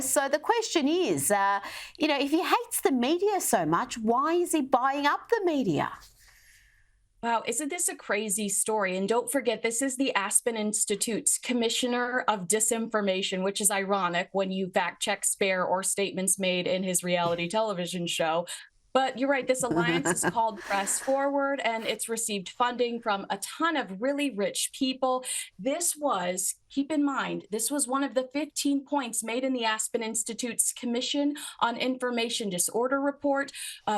So the question is, if he hates the media so much, why is he buying up the media? Wow, isn't this a crazy story? And don't forget, this is the Aspen Institute's Commissioner of Disinformation, which is ironic when you fact check Spare or statements made in his reality television show. But you're right, this alliance is called Press Forward, and it's received funding from a ton of really rich people. Keep in mind, this was one of the 15 points made in the Aspen Institute's Commission on Information Disorder report.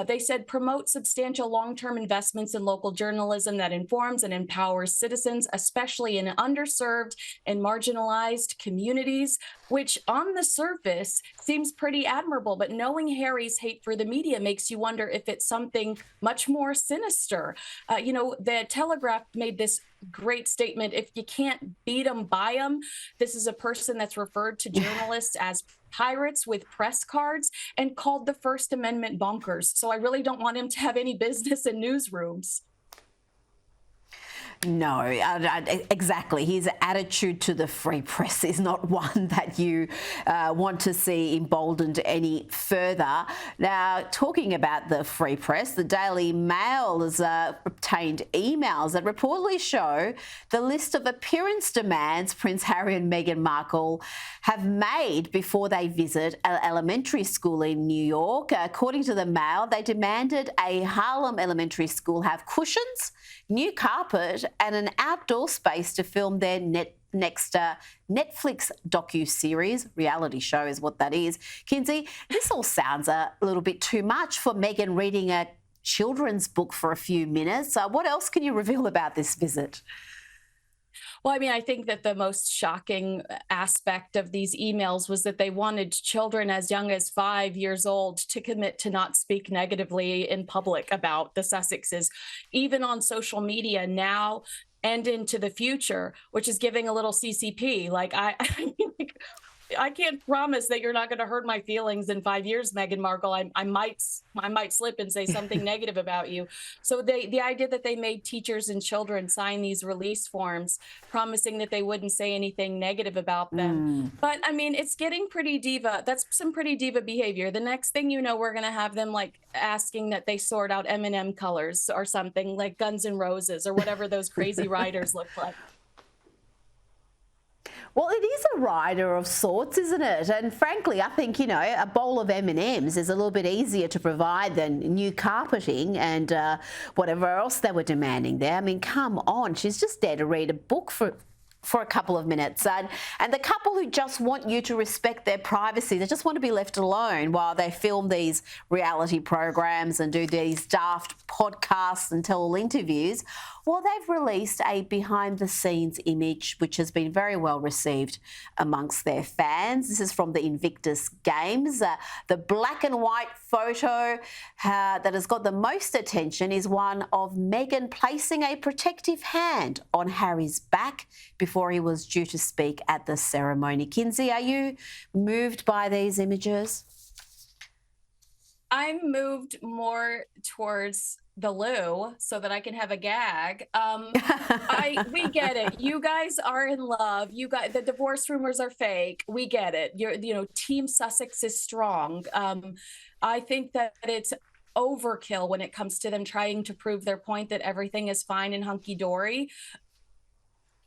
They said promote substantial long-term investments in local journalism that informs and empowers citizens, especially in underserved and marginalized communities, which on the surface seems pretty admirable. But knowing Harry's hate for the media makes you wonder if it's something much more sinister. The Telegraph made this great statement: if you can't beat them, buy them. This is a person that's referred to journalists as pirates with press cards and called the First Amendment bonkers. So I really don't want him to have any business in newsrooms. No, exactly. His attitude to the free press is not one that you want to see emboldened any further. Now, talking about the free press, the Daily Mail has obtained emails that reportedly show the list of appearance demands Prince Harry and Meghan Markle have made before they visit an elementary school in New York. According to the Mail, they demanded a Harlem elementary school have cushions, new carpet, and an outdoor space to film their next Netflix docu-series. Reality show is what that is. Kinsey, this all sounds a little bit too much for Meghan reading a children's book for a few minutes. What else can you reveal about this visit? Well, I mean, I think that the most shocking aspect of these emails was that they wanted children as young as 5 years old to commit to not speak negatively in public about the Sussexes, even on social media now and into the future, which is giving a little CCP. I can't promise that you're not going to hurt my feelings in 5 years, Meghan Markle. I might slip and say something negative about you. So the idea that they made teachers and children sign these release forms promising that they wouldn't say anything negative about them. But I mean, it's getting pretty diva. That's some pretty diva behavior. The next thing you know, we're going to have them like asking that they sort out M&M colors or something like Guns N' Roses or whatever those crazy writers look like. Well, it is a rider of sorts, isn't it? And frankly, I think, a bowl of M&Ms is a little bit easier to provide than new carpeting and whatever else they were demanding there. I mean, come on, she's just there to read a book for a couple of minutes. And the couple who just want you to respect their privacy, they just want to be left alone while they film these reality programs and do these daft podcasts and tell interviews. Well, they've released a behind-the-scenes image which has been very well received amongst their fans. This is from the Invictus Games. The black and white photo that has got the most attention is one of Meghan placing a protective hand on Harry's back before he was due to speak at the ceremony. Kinsey, are you moved by these images? I'm moved more towards the loo so that I can have a gag. We get it. You guys are in love. You guys, the divorce rumors are fake. We get it. Team Sussex is strong. I think that it's overkill when it comes to them trying to prove their point that everything is fine and hunky-dory.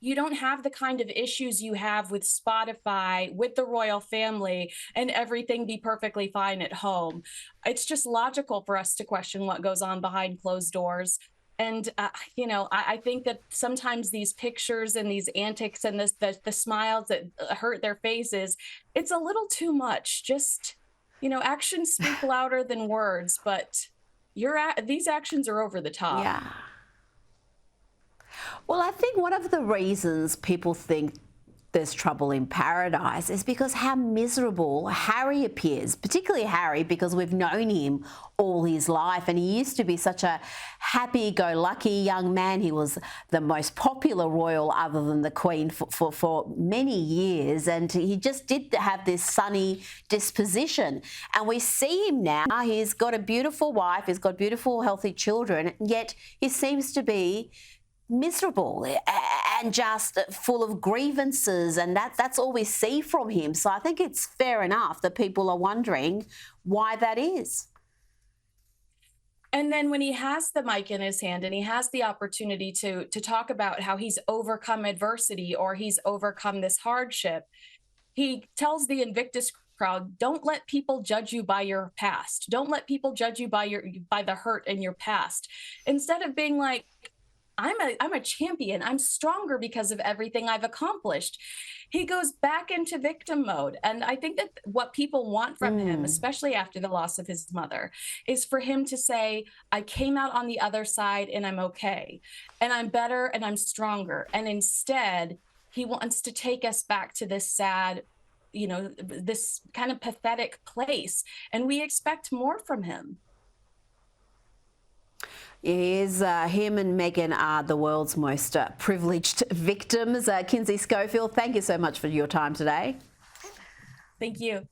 You don't have the kind of issues you have with Spotify, with the royal family, and everything be perfectly fine at home. It's just logical for us to question what goes on behind closed doors. And, I think that sometimes these pictures and these antics and the smiles that hurt their faces, it's a little too much. Just, actions speak louder than words, but these actions are over the top. Yeah. Well, I think one of the reasons people think there's trouble in paradise is because how miserable Harry appears, particularly Harry, because we've known him all his life and he used to be such a happy-go-lucky young man. He was the most popular royal other than the Queen for many years, and he just did have this sunny disposition. And we see him now. He's got a beautiful wife, he's got beautiful, healthy children, yet he seems to be miserable and just full of grievances, and that's all we see from him. So I think it's fair enough that people are wondering why that is. And then when he has the mic in his hand and he has the opportunity to talk about how he's overcome adversity or he's overcome this hardship, he tells the Invictus crowd, don't let people judge you by your past. Don't let people judge you by the hurt in your past. Instead of being like, I'm a champion. I'm stronger because of everything I've accomplished. He goes back into victim mode. And I think that what people want from him, especially after the loss of his mother, is for him to say, I came out on the other side and I'm okay. And I'm better and I'm stronger. And instead, he wants to take us back to this sad, this kind of pathetic place. And we expect more from him. Him and Meghan are the world's most privileged victims. Kinsey Schofield, thank you so much for your time today. Thank you.